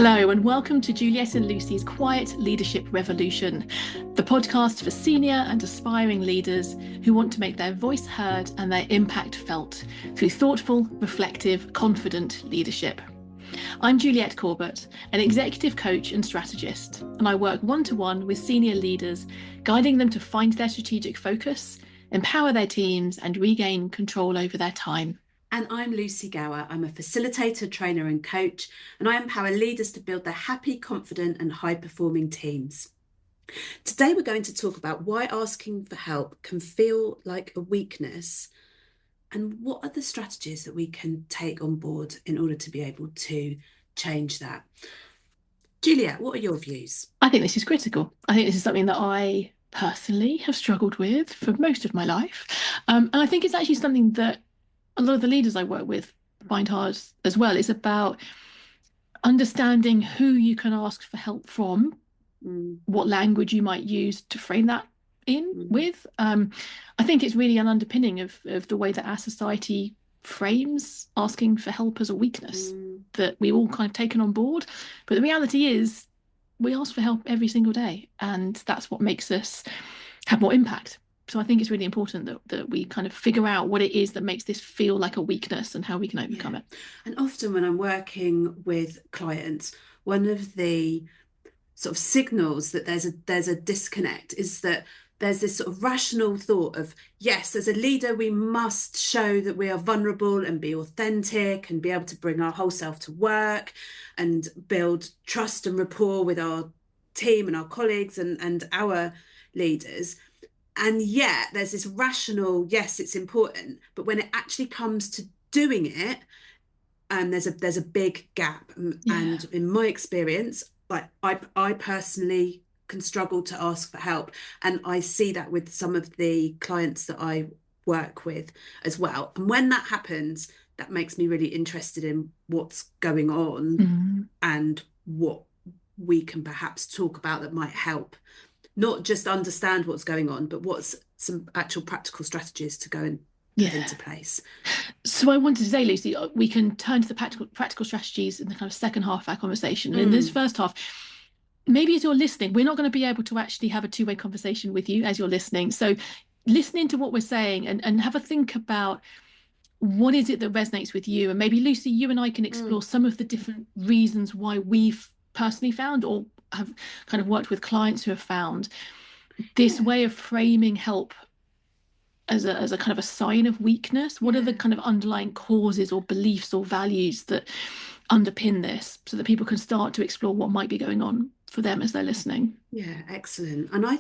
Hello and welcome to Juliet and Lucy's Quiet Leadership Revolution, the podcast for senior and aspiring leaders who want to make their voice heard and their impact felt through thoughtful, reflective, confident leadership. I'm Juliet Corbett, an executive coach and strategist, and I work one-to-one with senior leaders, guiding them to find their strategic focus, empower their teams, and regain control over their time. And I'm Lucy Gower. I'm a facilitator, trainer and coach, and I empower leaders to build their happy, confident and high-performing teams. Today we're going to talk about why asking for help can feel like a weakness and what are the strategies that we can take on board in order to be able to change that. Juliet, what are your views? I think this is critical. I think this is something that I personally have struggled with for most of my life. And I think it's actually something that a lot of the leaders I work with find hard as well. It's about understanding who you can ask for help from, what language you might use to frame that with. I think it's really an underpinning of the way that our society frames asking for help as a weakness that we all kind of taken on board. But the reality is we ask for help every single day, and that's what makes us have more impact. So I think it's really important that we kind of figure out what it is that makes this feel like a weakness and how we can overcome it. And often when I'm working with clients, one of the sort of signals that there's a disconnect is that there's this sort of rational thought of, yes, as a leader, we must show that we are vulnerable and be authentic and be able to bring our whole self to work and build trust and rapport with our team and our colleagues and our leaders. And yet there's this rational, yes, it's important, but when it actually comes to doing it, there's a big gap. And in my experience, like I personally can struggle to ask for help. And I see that with some of the clients that I work with as well. And when that happens, that makes me really interested in what's going on and what we can perhaps talk about that might help. Not just understand what's going on, but what's some actual practical strategies to go and put into place. So I wanted to say, Lucy, we can turn to the practical strategies in the kind of second half of our conversation. In this first half, maybe as you're listening, we're not going to be able to actually have a two-way conversation with you as you're listening. So listening to what we're saying and have a think about what is it that resonates with you. And maybe, Lucy, you and I can explore some of the different reasons why we've personally found or have kind of worked with clients who have found this way of framing help as a kind of a sign of weakness. What are the kind of underlying causes or beliefs or values that underpin this, so that people can start to explore what might be going on for them as they're listening? Yeah, excellent. And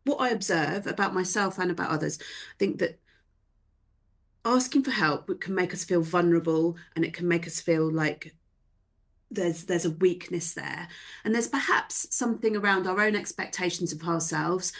what I observe about myself and about others, I think that asking for help can make us feel vulnerable, and it can make us feel like there's a weakness there, and there's perhaps something around our own expectations of ourselves,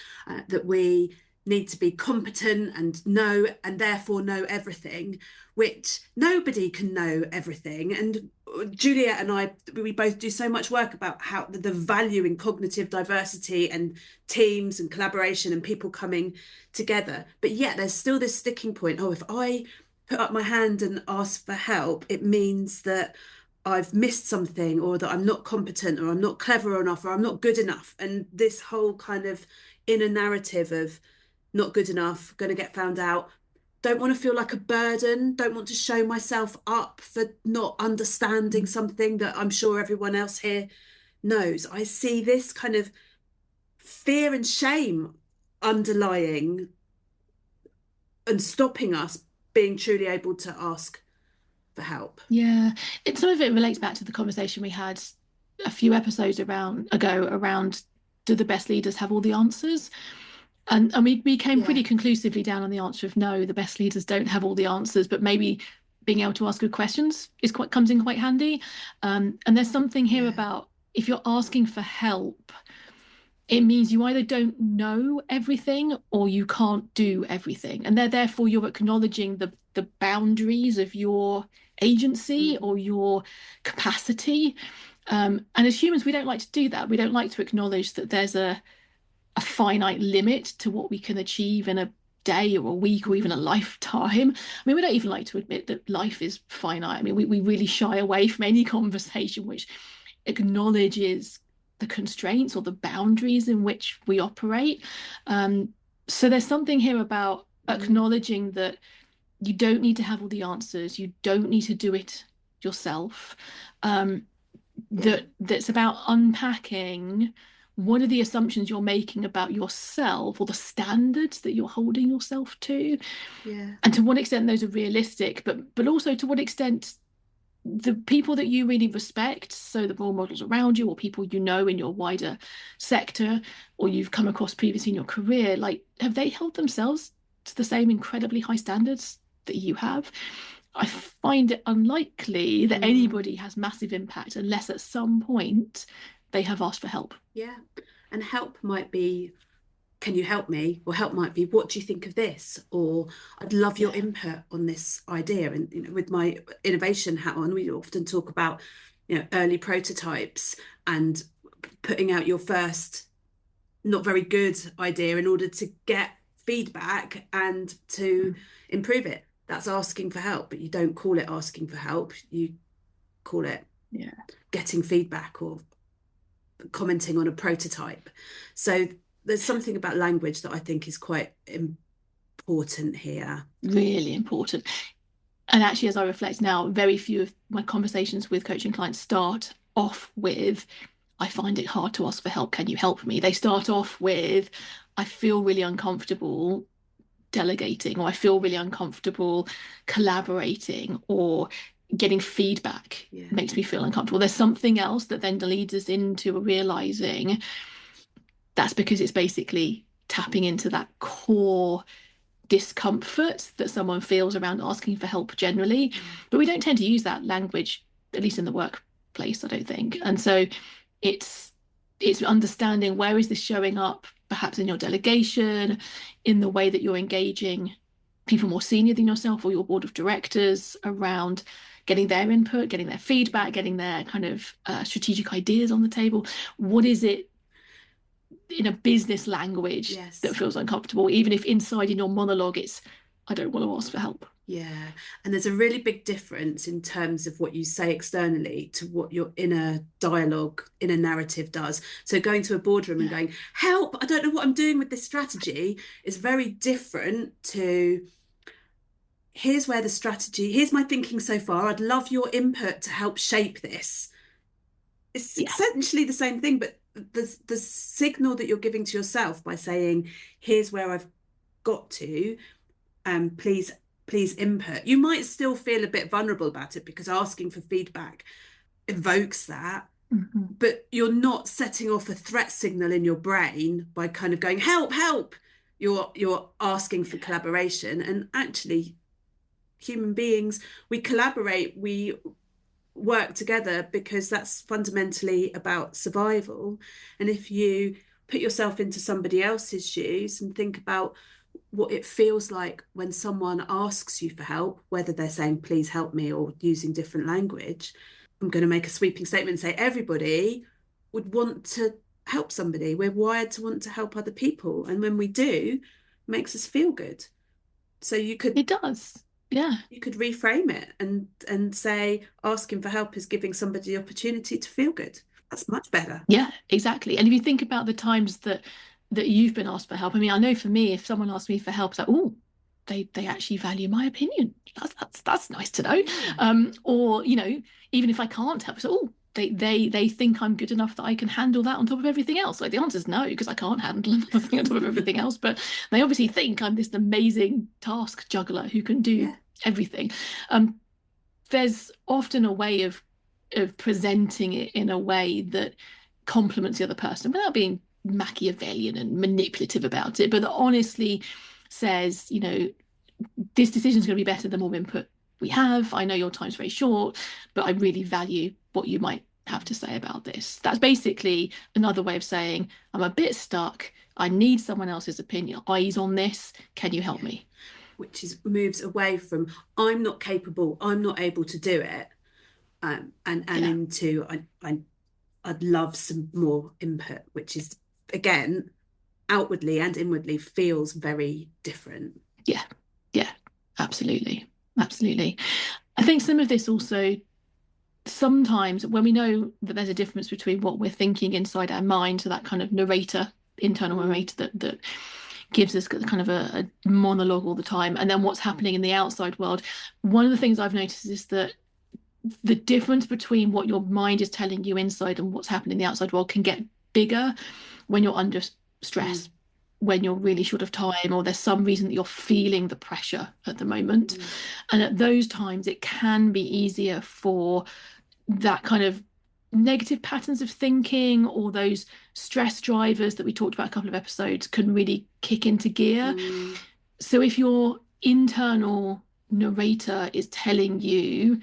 that we need to be competent and therefore know everything, which nobody can know everything. And Juliet and I, we both do so much work about how the value in cognitive diversity and teams and collaboration and people coming together, but yet there's still this sticking point. If I put up my hand and ask for help, it means that I've missed something, or that I'm not competent, or I'm not clever enough, or I'm not good enough. And this whole kind of inner narrative of not good enough, going to get found out, don't want to feel like a burden, don't want to show myself up for not understanding something that I'm sure everyone else here knows. I see this kind of fear and shame underlying and stopping us being truly able to ask for help. Some of it relates back to the conversation we had a few episodes ago around, do the best leaders have all the answers? And we came pretty conclusively down on the answer of no, the best leaders don't have all the answers, but maybe being able to ask good questions comes in quite handy. And there's something here about, if you're asking for help, it means you either don't know everything or you can't do everything. And therefore you're acknowledging the boundaries of your agency or your capacity. And as humans, we don't like to do that. We don't like to acknowledge that there's a finite limit to what we can achieve in a day or a week or even a lifetime. I mean, we don't even like to admit that life is finite. I mean, we really shy away from any conversation which acknowledges the constraints or the boundaries in which we operate. So there's something here about Mm, acknowledging that you don't need to have all the answers, you don't need to do it yourself. Um, yeah, that's about unpacking what are the assumptions you're making about yourself or the standards that you're holding yourself to, yeah, and to what extent those are realistic, but also to what extent the people that you really respect, so the role models around you or people you know in your wider sector or you've come across previously in your career, like have they held themselves to the same incredibly high standards that you have? I find it unlikely that mm, anybody has massive impact unless at some point they have asked for help. yeah. And help might be, can you help me? Or help might be, what do you think of this? Or I'd love your Yeah. input on this idea. And with my innovation hat on, we often talk about, early prototypes and putting out your first not very good idea in order to get feedback and to improve it. That's asking for help, but you don't call it asking for help. You call it Yeah. getting feedback or commenting on a prototype. So there's something about language that I think is quite important here. Really important. And actually, as I reflect now, very few of my conversations with coaching clients start off with, I find it hard to ask for help. Can you help me? They start off with, I feel really uncomfortable delegating, or I feel really uncomfortable collaborating, or getting feedback Yeah. makes me feel uncomfortable. There's something else that then leads us into realizing that's because it's basically tapping into that core discomfort that someone feels around asking for help generally. Yeah. But we don't tend to use that language, at least in the workplace, I don't think. And so it's it's understanding where is this showing up, perhaps in your delegation, in the way that you're engaging people more senior than yourself or your board of directors around getting their input, getting their feedback, getting their kind of strategic ideas on the table. What is it in a business language that Yes. feels uncomfortable, even if inside in your monologue it's, I don't want to ask for help. Yeah. And there's a really big difference in terms of what you say externally to what your inner dialogue, inner narrative does. So going to a boardroom and Yeah. going, help, I don't know what I'm doing with this strategy is very different to, here's where the strategy, here's my thinking so far. I'd love your input to help shape this. It's Yeah. essentially the same thing, but the signal that you're giving to yourself by saying, here's where I've got to, please input. You might still feel a bit vulnerable about it because asking for feedback evokes that, Mm-hmm. but you're not setting off a threat signal in your brain by kind of going help, help. You're asking for Yeah. collaboration, and actually human beings, we collaborate, we work together because that's fundamentally about survival. And if you put yourself into somebody else's shoes and think about what it feels like when someone asks you for help, whether they're saying, please help me, or using different language, I'm going to make a sweeping statement and say everybody would want to help somebody. We're wired to want to help other people. And when we do, it makes us feel good. So It does. Yeah. you could reframe it and say asking for help is giving somebody the opportunity to feel good. That's much better. Yeah, exactly. And if you think about the times that you've been asked for help, I mean, I know for me, if someone asks me for help, it's like, oh, they actually value my opinion. That's nice to know. Yeah. Or, even if I can't help, so oh, they think I'm good enough that I can handle that on top of everything else. Like the answer is no, because I can't handle another thing on top of everything else. But they obviously think I'm this amazing task juggler who can do Yeah. everything. Um, there's often a way of presenting it in a way that compliments the other person without being Machiavellian and manipulative about it, but that honestly says, this decision is going to be better the more input we have. I know your time's very short, but I really value what you might have to say about this. That's basically another way of saying, I'm a bit stuck. I need someone else's opinion, eyes on this. Can you help Yeah. me? Which is moves away from I'm not capable, I'm not able to do it, and Yeah, into I'd love some more input, which is again outwardly and inwardly feels very different. yeah, yeah, absolutely. Absolutely. I think some of this also sometimes when we know that there's a difference between what we're thinking inside our mind, so that kind of narrator, internal Mm, narrator that gives us kind of a monologue all the time, and then what's happening in the outside world. One of the things I've noticed is that the difference between what your mind is telling you inside and what's happening in the outside world can get bigger when you're under mm, stress, when you're really short of time, or there's some reason that you're feeling the pressure at the moment. mm, And at those times, it can be easier for that kind of negative patterns of thinking, or those stress drivers that we talked about a couple of episodes, can really kick into gear. mm, So if your internal narrator is telling you,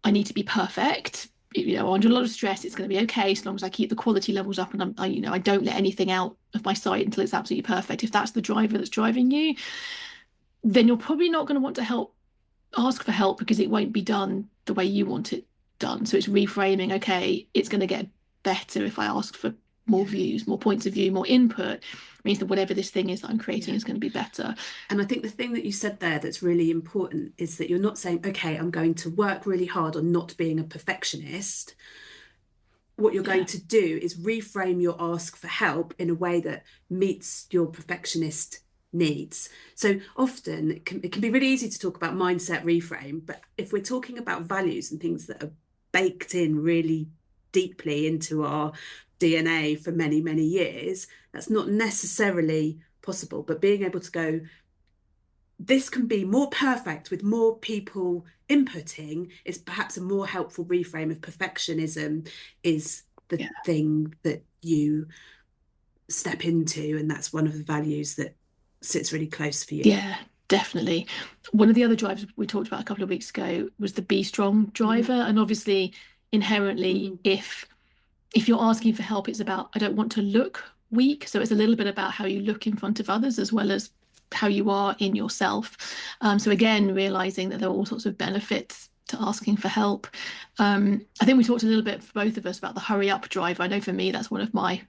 I need to be perfect, under a lot of stress, it's going to be okay as long as I keep the quality levels up, and I don't let anything out of my sight until it's absolutely perfect. If that's the driver that's driving you, then you're probably not going to want to ask for help, because it won't be done the way you want it done. So it's reframing, okay, it's going to get better if I ask for more yeah, views, more points of view, more input. It means that whatever this thing is that I'm creating yeah. is going to be better. And I think the thing that you said there that's really important is that you're not saying, okay, I'm going to work really hard on not being a perfectionist. What you're going Yeah. to do is reframe your ask for help in a way that meets your perfectionist needs. So often it can be really easy to talk about mindset reframe, but if we're talking about values and things that are baked in really deeply into our DNA for many, many years, that's not necessarily possible. But being able to go, this can be more perfect with more people inputting, is perhaps a more helpful reframe of perfectionism is the Yeah. thing that you step into, and that's one of the values that sits really close for you. Yeah, definitely. One of the other drivers we talked about a couple of weeks ago was the be strong Mm-hmm, driver. And obviously, inherently, mm-hmm, if you're asking for help, it's about, I don't want to look weak. So it's a little bit about how you look in front of others as well as how you are in yourself. So again, realizing that there are all sorts of benefits to asking for help. I think we talked a little bit for both of us about the hurry up driver. I know for me that's one of my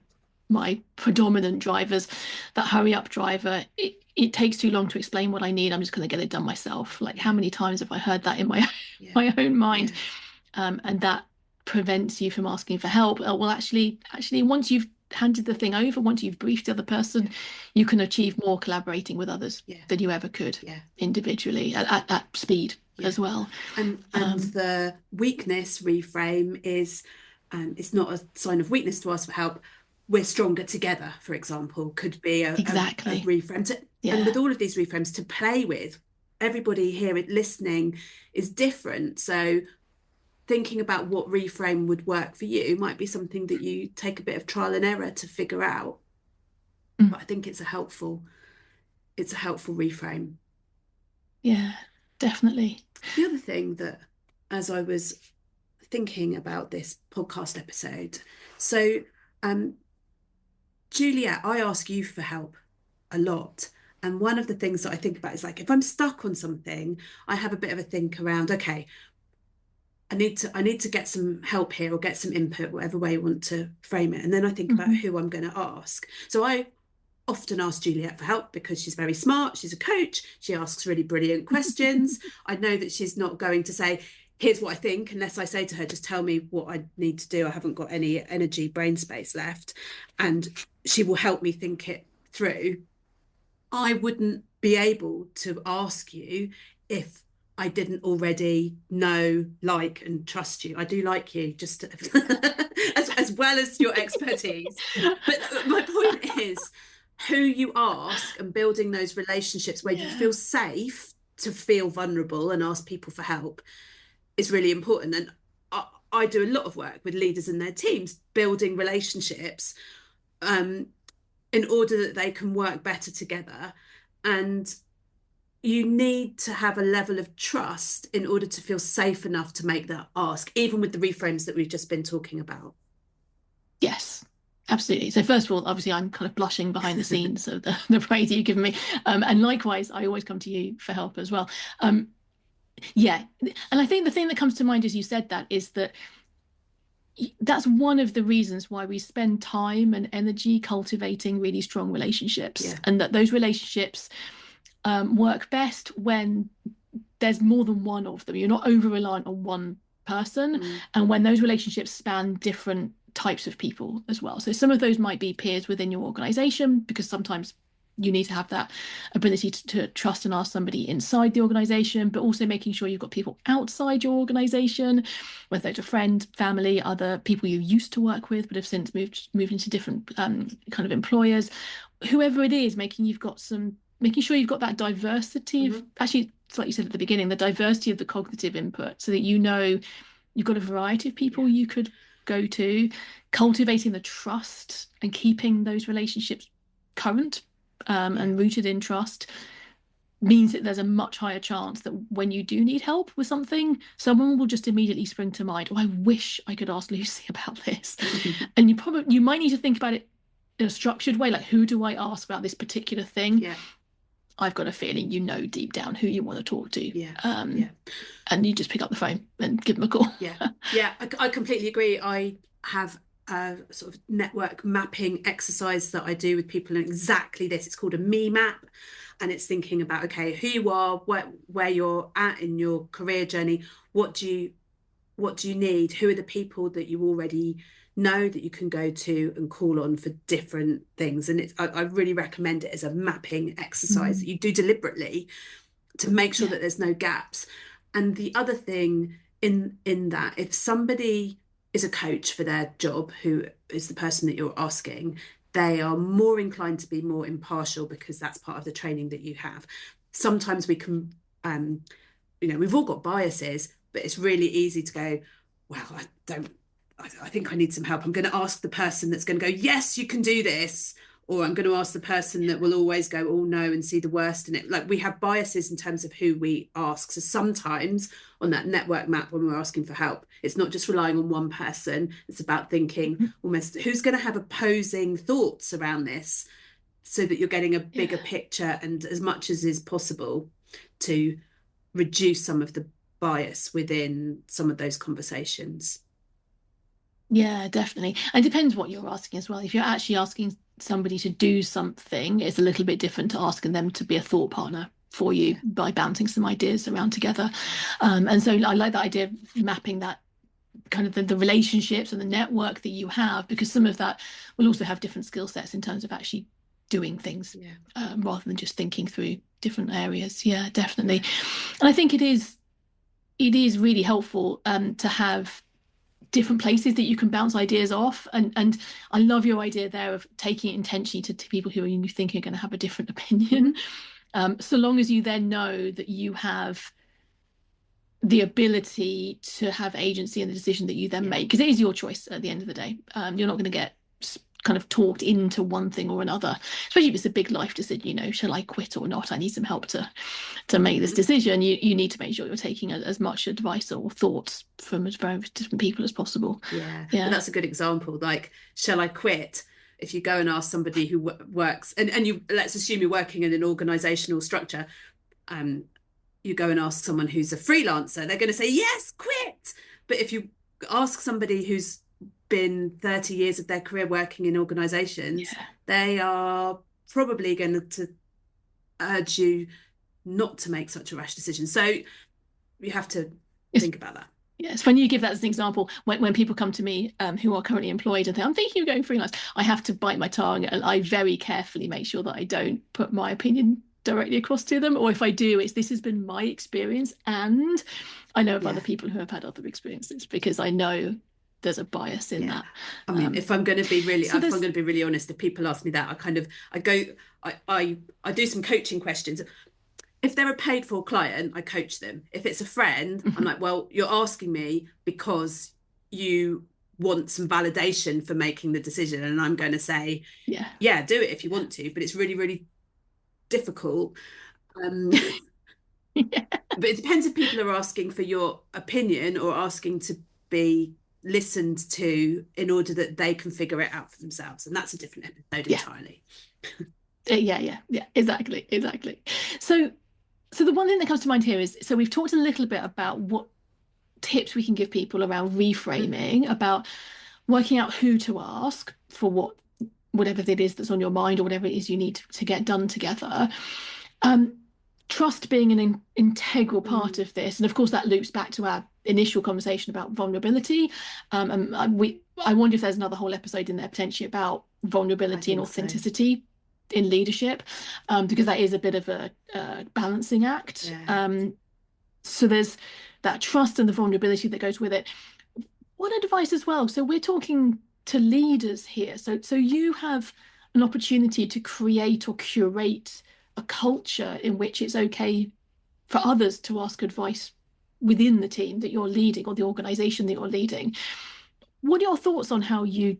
predominant drivers. That hurry up driver, it takes too long to explain what I need. I'm just going to get it done myself. Like, how many times have I heard that in my yeah, my own mind? yeah, And that prevents you from asking for help. Well, actually, once you've handed the thing over, once you've briefed the other person, yeah, you can achieve more collaborating with others yeah, than you ever could yeah, individually at speed yeah. as well. And Um, the weakness reframe is, it's not a sign of weakness to ask for help. We're stronger together, for example, could be a exactly. reframe. And Yeah. with all of these reframes to play with, everybody here listening is different. So thinking about what reframe would work for you might be something that you take a bit of trial and error to figure out. Mm. But I think it's a helpful reframe. Yeah, definitely. The other thing that, as I was thinking about this podcast episode, so um, Juliet, I ask you for help a lot. And one of the things that I think about is like, if I'm stuck on something, I have a bit of a think around, okay, I need to get some help here or get some input, whatever way you want to frame it. And then I think about Hmm. who I'm going to ask. So I often ask Juliet for help because she's very smart. She's a coach. She asks really brilliant questions. I know that she's not going to say, here's what I think, unless I say to her, just tell me what I need to do. I haven't got any energy, brain space left. And she will help me think it through. I wouldn't be able to ask you if I didn't already know, like, and trust you. I do like you, just as well as your expertise. But my point is, who you ask and building those relationships where you Yeah. feel safe to feel vulnerable and ask people for help is really important. And I do a lot of work with leaders and their teams, building relationships um, in order that they can work better together. And you need to have a level of trust in order to feel safe enough to make that ask, even with the reframes that we've just been talking about. Yes. Absolutely. So first of all, obviously, I'm kind of blushing behind the scenes of the praise you've given me, and likewise, I always come to you for help as well. Um, yeah, and I think the thing that comes to mind as you said that is that that's one of the reasons why we spend time and energy cultivating really strong relationships, Yeah, and that those relationships work best when there's more than one of them. You're not over reliant on one person, Mm. and when those relationships span different types of people as well. So some of those might be peers within your organization, because sometimes you need to have that ability to trust and ask somebody inside the organization, but also making sure you've got people outside your organization, whether it's a friend, family, other people you used to work with but have since moved into different kind of employers, whoever it is, making sure you've got that diversity of, Mm-hmm. actually, it's like you said at the beginning, the diversity of the cognitive input, so that you know you've got a variety of people Yeah. you could go to, cultivating the trust and keeping those relationships current, Yeah. and rooted in trust, means that there's a much higher chance that when you do need help with something, someone will just immediately spring to mind, oh, I wish I could ask Lucy about this. And you might need to think about it in a structured way, like, who do I ask about this particular thing? Yeah. I've got a feeling you know deep down who you want to talk to. Yeah. Yeah. Um, and you just pick up the phone and give them a call. Yeah, yeah, I completely agree. I have a sort of network mapping exercise that I do with people, and exactly this. It's called a me map, and it's thinking about, okay, who you are, where you're at in your career journey, what do you what do you need, who are the people that you already know that you can go to and call on for different things. And I really recommend it as a mapping exercise that Mm. you do deliberately to make sure Yeah. that there's no gaps. And the other thing in that, if somebody is a coach for their job, who is the person that you're asking, they are more inclined to be more impartial, because that's part of the training that you have. Sometimes we can, we've all got biases, but it's really easy to go, well, I don't, I think I need some help. I'm going to ask the person that's going to go, yes, you can do this. Or I'm going to ask the person that will always go, oh no, and see the worst in it. Like, we have biases in terms of who we ask. So sometimes on that network map, when we're asking for help, it's not just relying on one person. It's about thinking almost, who's going to have opposing thoughts around this, so that you're getting a Yeah. bigger picture, and as much as is possible to reduce some of the bias within some of those conversations. Yeah, definitely. And it depends what you're asking as well. If you're actually asking somebody to do something, it's a little bit different to asking them to be a thought partner for you Yeah. by bouncing some ideas around together. Yeah. And so I like that idea of mapping that kind of the relationships and the network that you have, because some of that will also have different skill sets in terms of actually doing things, Yeah. rather than just thinking through different areas. Yeah, definitely. Yeah. And I think it is really helpful to have different places that you can bounce ideas off. And I love your idea there of taking it intentionally to people who you think are going to have a different opinion. Mm-hmm. So long as you then know that you have the ability to have agency in the decision that you then Yeah. make, because it is your choice at the end of the day. You're not going to get kind of talked into one thing or another, especially if it's a big life decision. Shall I quit or not? I need some help to make this Mm-hmm. decision. You need to make sure you're taking as much advice or thoughts from as various different people as possible. Yeah. But Yeah. that's a good example. Like, shall I quit? If you go and ask somebody who works, and you, let's assume you're working in an organizational structure, um, you go and ask someone who's a freelancer, they're going to say, yes, quit. But if you ask somebody who's been 30 years of their career working in organizations, Yeah. they are probably going to urge you not to make such a rash decision. So you have to It's think about that. Yeah, it's funny you give that as an example. When people come to me, who are currently employed and think, I'm thinking of going freelance, I have to bite my tongue, and I very carefully make sure that I don't put my opinion directly across to them. Or if I do, it's, this has been my experience, and I know of other Yeah. people who have had other experiences, because I know there's a bias in Yeah. that. I mean, if I'm going to be really, So if I'm there's, going to be really honest, if people ask me that, I go, I do some coaching questions. If they're a paid for client, I coach them. If it's a friend, I'm like, well, you're asking me because you want some validation for making the decision. And I'm going to say, yeah. yeah, do it if you want to, but it's really, really difficult. Um, Yeah. but it depends if people are asking for your opinion or asking to be listened to in order that they can figure it out for themselves. And that's a different episode Yeah. entirely. Yeah, exactly. So the one thing that comes to mind here is, so we've talked a little bit about what tips we can give people around Mm-hmm. reframing, about working out who to ask for whatever it is that's on your mind, or whatever it is you need to get done together. Um, trust being an integral part Mm, of this, and of course that loops back to our initial conversation about vulnerability. And I wonder if there's another whole episode in there potentially about I vulnerability and think so. authenticity in leadership, because that is a bit of a balancing act. Yeah. So there's that trust and the vulnerability that goes with it. What advice as well? So we're talking to leaders here. So you have an opportunity to create or curate a culture in which it's okay for others to ask advice within the team that you're leading or the organization that you're leading. What are your thoughts on how you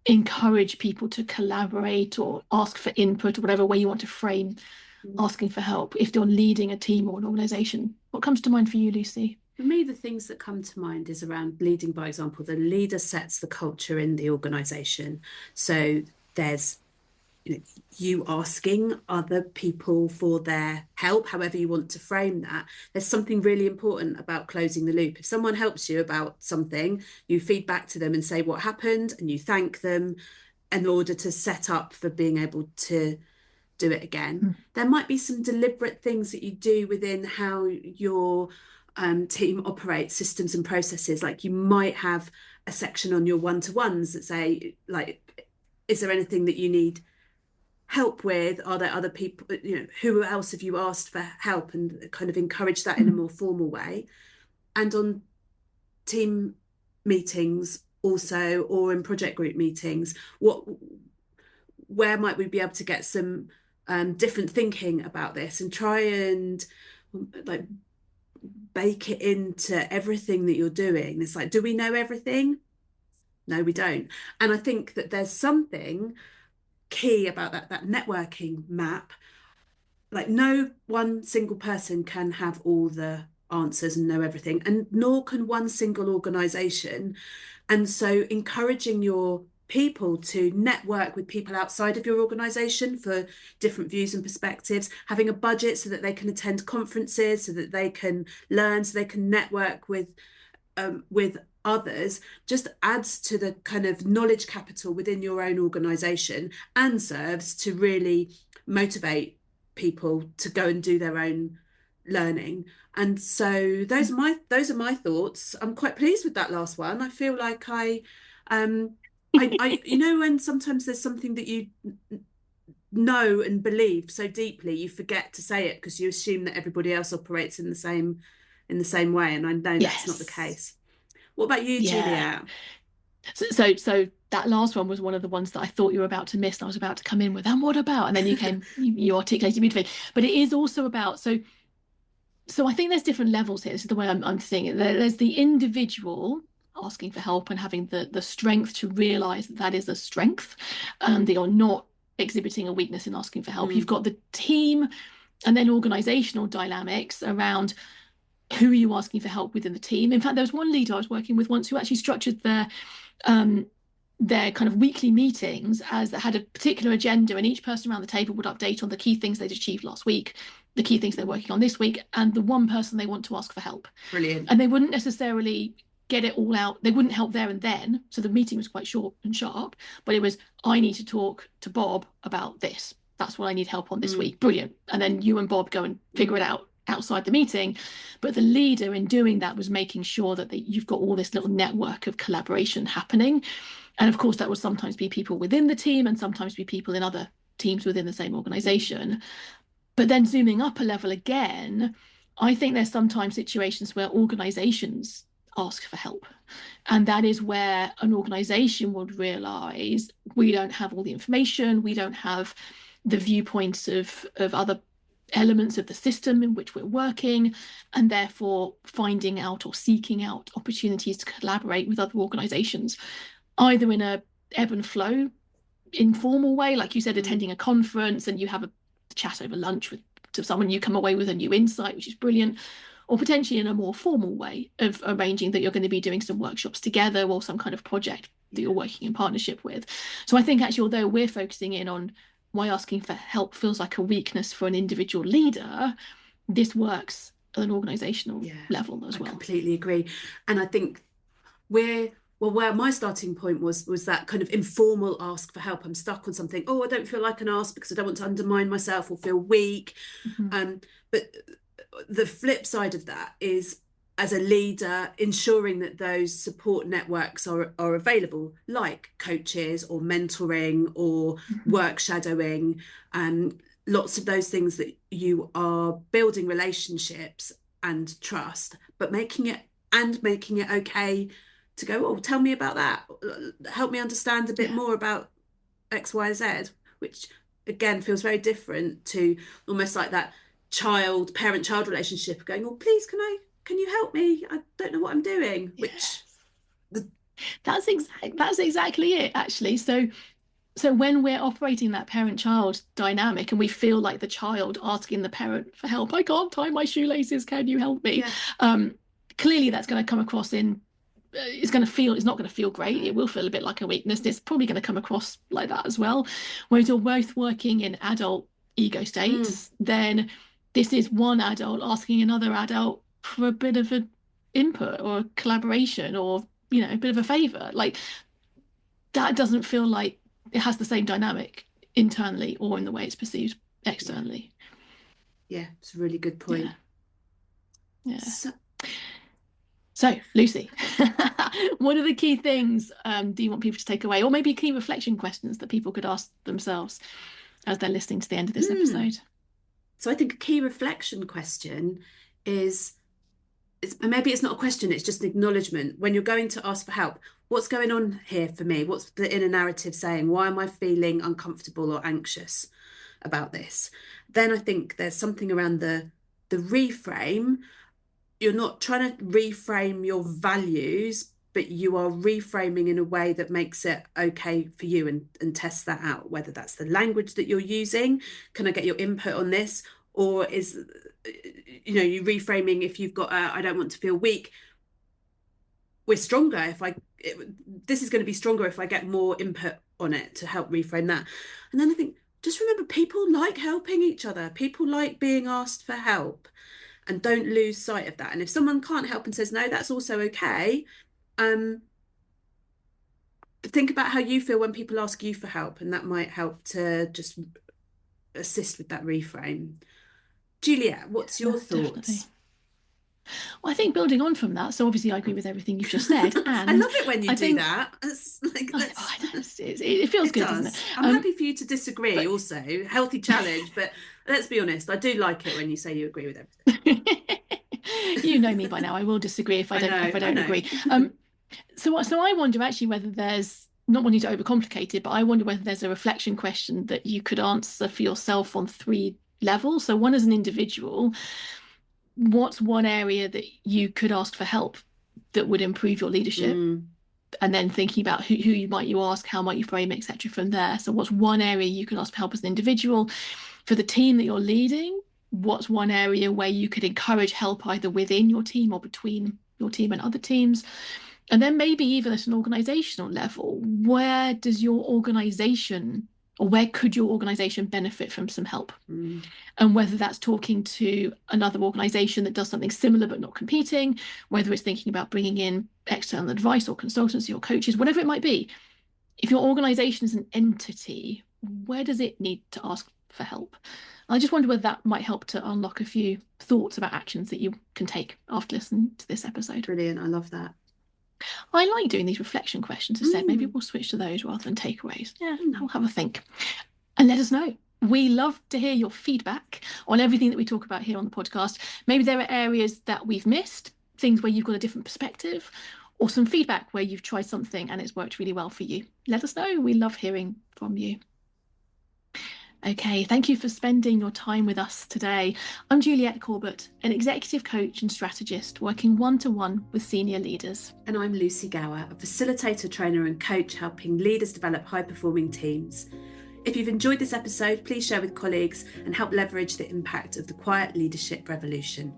encourage people to collaborate or ask for input or whatever way you want to frame Mm. asking for help if you're leading a team or an organization? What comes to mind for you, Lucy? For me, the things that come to mind is around leading by example. The leader sets the culture in the organization. So there's you asking other people for their help, however you want to frame that. There's something really important about closing the loop. If someone helps you about something, you feed back to them and say what happened, and you thank them in order to set up for being able to do it again. Mm. There might be some deliberate things that you do within how your team operates, systems and processes. Like you might have a section on your one-to-ones that say, like, is there anything that you need help with? Are there other people, who else have you asked for help, and kind of encourage that in a Mm. more formal way. And on team meetings also, or in project group meetings, where might we be able to get some different thinking about this and try and like bake it into everything that you're doing? It's like, do we know everything? No, we don't. And I think that there's something key about that networking map. Like no one single person can have all the answers and know everything, and nor can one single organization. And so encouraging your people to network with people outside of your organization for different views and perspectives, having a budget so that they can attend conferences, so that they can learn, so they can network with others, just adds to the kind of knowledge capital within your own organization and serves to really motivate people to go and do their own learning. And so those are my thoughts. I'm quite pleased with that last one. I feel like I when sometimes there's something that you know and believe so deeply, you forget to say it because you assume that everybody else operates in the same way, and I know that's not the Yes. case. What about you, Yeah. Juliet? So that last one was one of the ones that I thought you were about to miss, and I was about to come in with, and what about? And then you articulated beautifully. But it is also about so I think there's different levels here. This is the way I'm seeing it. There's the individual asking for help and having the strength to realize that that is a strength, that you're not exhibiting a weakness in asking for help. You've Mm, got the team and then organizational dynamics around who are you asking for help within the team. In fact, there was one leader I was working with once who actually structured um, their kind of weekly meetings as they had a particular agenda, and each person around the table would update on the key things they'd achieved last week, the key things they're working on this week, and the one person they want to ask for help. brilliant. And they wouldn't necessarily get it all out. They wouldn't help there and then. So the meeting was quite short and sharp, but it was, I need to talk to Bob about this. That's what I need help on this Mm, week. Brilliant. And then you and Bob go and figure it mm, out outside the meeting. But the leader in doing that was making sure that you've got all this little network of collaboration happening. And of course, that would sometimes be people within the team and sometimes be people in other teams within the same mm, organization. But then zooming up a level again, I think there's sometimes situations where organizations ask for help. And that is where an organization would realize we don't have all the information, we don't have the viewpoints of other elements of the system in which we're working, and therefore finding out or seeking out opportunities to collaborate with other organizations, either in a ebb and flow informal way, like you said, mm. attending a conference and you have a chat over lunch with to someone, you come away with a new insight, which is brilliant, or potentially in a more formal way of arranging that you're going to be doing some workshops together or some kind of project that Yeah, you're working in partnership with. So I think actually, although we're focusing in on why asking for help feels like a weakness for an individual leader, this works at an organizational yeah, level as I well. completely agree. And I think we're Well, where my starting point was that kind of informal ask for help. I'm stuck on something. Oh, I don't feel like an ask because I don't want to undermine myself or feel weak. Mm-hmm. But the flip side of that is, as a leader, ensuring that those support networks are available, like coaches or mentoring or Mm-hmm. work shadowing, and lots of those things that you are building relationships and trust, but making it okay to go, oh, tell me about that. Help me understand a bit Yeah. more about X, Y, Z, which again feels very different to almost like that parent-child relationship going, oh, please, can you help me? I don't know what I'm doing, which Yes. the, That's exactly it, actually. So when we're operating that parent-child dynamic and we feel like the child asking the parent for help, I can't tie my shoelaces, can you help me? yeah, Um, Clearly that's going to come across in it's not going to feel great. It no, will feel a bit like a weakness. It's probably going to come across like that as well. Whereas you're both working in adult ego mm, states, then this is one adult asking another adult for a bit of an input or collaboration or, a bit of a favor. Like that doesn't feel like it has the same dynamic internally or in the way it's perceived yeah, externally. yeah, it's a really good Yeah. point. Yeah. So, So, Lucy, what are the key things do you want people to take away? Or maybe key reflection questions that people could ask themselves as they're listening to the end of this mm, episode? so I think a key reflection question is, maybe it's not a question, it's just an acknowledgement. When you're going to ask for help, what's going on here for me? What's the inner narrative saying? Why am I feeling uncomfortable or anxious about this? Then I think there's something around the reframe. You're not trying to reframe your values, but you are reframing in a way that makes it okay for you, and test that out, whether that's the language that you're using. Can I get your input on this? Or is, you reframing, if you've got I don't want to feel weak, we're stronger if this is going to be stronger if I get more input on it to help reframe that. And then I think, just remember, people like helping each other, people like being asked for help, and don't lose sight of that. And if someone can't help and says no, that's also okay. um think about how you feel when people ask you for help, and that might help to just assist with that reframe. Juliet, what's your Yeah, definitely. thoughts? Well, I think building on from that, so obviously I agree with everything you've just said, I and love it when you I do think that. It's like, let's I know it feels it good, doesn't it? does. I'm happy for you to disagree But also. Healthy challenge, but let's be honest, I do like it when you say you agree with you know everything. me by now. I will disagree if I don't if I I don't know. agree. So I wonder actually whether there's not wanting to overcomplicate it, but I wonder whether there's a reflection question that you could answer for yourself on three levels. So one as an individual, what's one area that you could ask for help that would improve your leadership? Mm, And then thinking about who you ask, how might you frame it, etc. from there. So what's one area you could ask for help as an individual? For the team that you're leading, what's one area where you could encourage help either within your team or between your team and other teams? And then maybe even at an organizational level, where does your organization or where could your organization benefit from some help? mm, And whether that's talking to another organization that does something similar but not competing, whether it's thinking about bringing in external advice or consultancy or coaches, whatever it might be. If your organization is an entity, where does it need to ask for help? I just wonder whether that might help to unlock a few thoughts about actions that you can take after listening to this episode. brilliant. I love that. I like doing these reflection questions instead. Maybe Mm, we'll switch to those rather than takeaways. Yeah, mm. I'll have a think and let us know. We love to hear your feedback on everything that we talk about here on the podcast. Maybe there are areas that we've missed, things where you've got a different perspective, or some feedback where you've tried something and it's worked really well for you. Let us know. We love hearing from you. Okay, thank you for spending your time with us today. I'm Juliet Corbett, an executive coach and strategist working one-to-one with senior leaders. And I'm Lucy Gower, a facilitator, trainer, and coach helping leaders develop high-performing teams. If you've enjoyed this episode, please share with colleagues and help leverage the impact of the quiet leadership revolution.